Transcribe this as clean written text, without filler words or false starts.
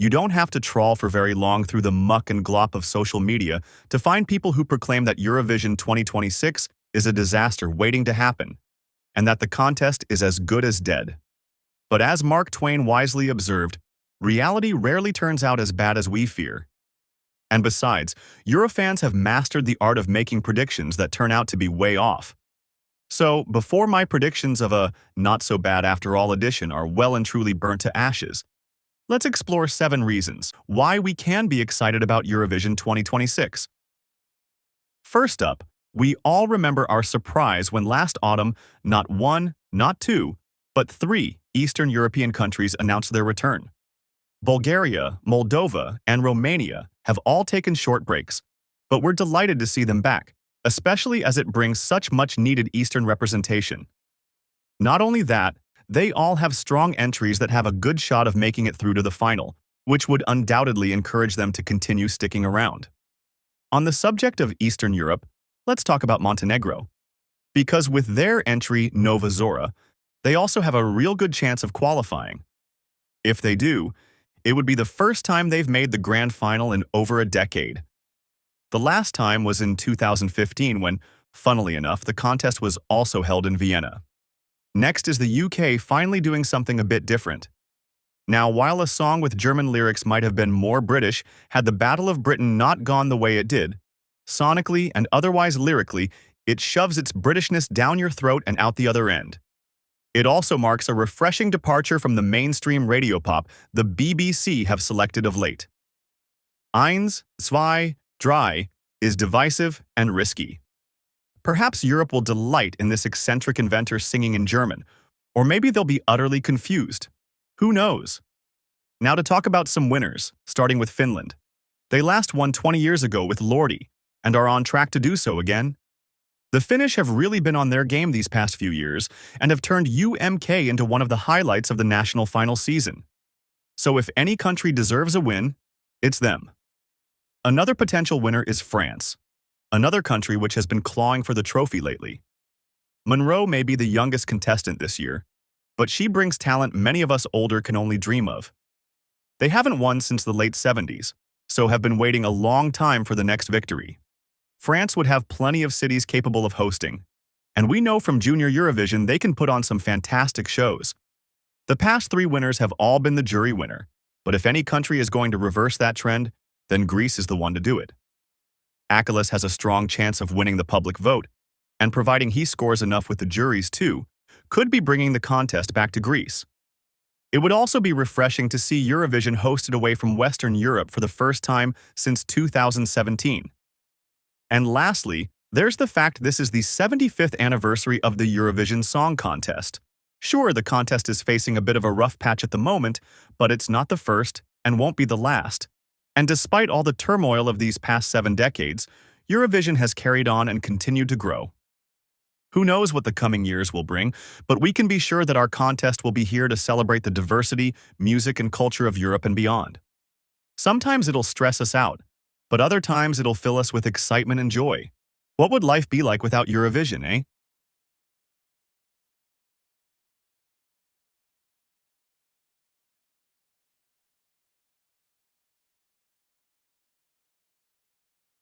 You don't have to trawl for very long through the muck and glop of social media to find people who proclaim that Eurovision 2026 is a disaster waiting to happen, and that the contest is as good as dead. But as Mark Twain wisely observed, reality rarely turns out as bad as we fear. And besides, Eurofans have mastered the art of making predictions that turn out to be way off. So, before my predictions of a not-so-bad-after-all edition are well and truly burnt to ashes, let's explore 7 reasons why we can be excited about Eurovision 2026. First up, we all remember our surprise when last autumn not 1, not 2, but 3 Eastern European countries announced their return. Bulgaria, Moldova, and Romania have all taken short breaks, but we're delighted to see them back, especially as it brings such much-needed Eastern representation. Not only that, they all have strong entries that have a good shot of making it through to the final, which would undoubtedly encourage them to continue sticking around. On the subject of Eastern Europe, let's talk about Montenegro. Because with their entry Nova Zora, they also have a real good chance of qualifying. If they do, it would be the first time they've made the grand final in over a decade. The last time was in 2015 when, funnily enough, the contest was also held in Vienna. Next is the UK finally doing something a bit different. Now, while a song with German lyrics might have been more British had the Battle of Britain not gone the way it did, sonically and otherwise lyrically, it shoves its Britishness down your throat and out the other end. It also marks a refreshing departure from the mainstream radio pop the BBC have selected of late. Eins, zwei, drei is divisive and risky. Perhaps Europe will delight in this eccentric inventor singing in German, or maybe they'll be utterly confused. Who knows? Now to talk about some winners, starting with Finland. They last won 20 years ago with Lordi, and are on track to do so again. The Finnish have really been on their game these past few years, and have turned UMK into one of the highlights of the national final season. So if any country deserves a win, it's them. Another potential winner is France, another country which has been clawing for the trophy lately. Monroe may be the youngest contestant this year, but she brings talent many of us older can only dream of. They haven't won since the late 70s, so have been waiting a long time for the next victory. France would have plenty of cities capable of hosting, and we know from Junior Eurovision they can put on some fantastic shows. The past 3 winners have all been the jury winner, but if any country is going to reverse that trend, then Greece is the one to do it. Achilles has a strong chance of winning the public vote, and providing he scores enough with the juries too, could be bringing the contest back to Greece. It would also be refreshing to see Eurovision hosted away from Western Europe for the first time since 2017. And lastly, there's the fact this is the 75th anniversary of the Eurovision Song Contest. Sure, the contest is facing a bit of a rough patch at the moment, but it's not the first and won't be the last. And despite all the turmoil of these past 7 decades, Eurovision has carried on and continued to grow. Who knows what the coming years will bring, but we can be sure that our contest will be here to celebrate the diversity, music, and culture of Europe and beyond. Sometimes it'll stress us out, but other times it'll fill us with excitement and joy. What would life be like without Eurovision, eh?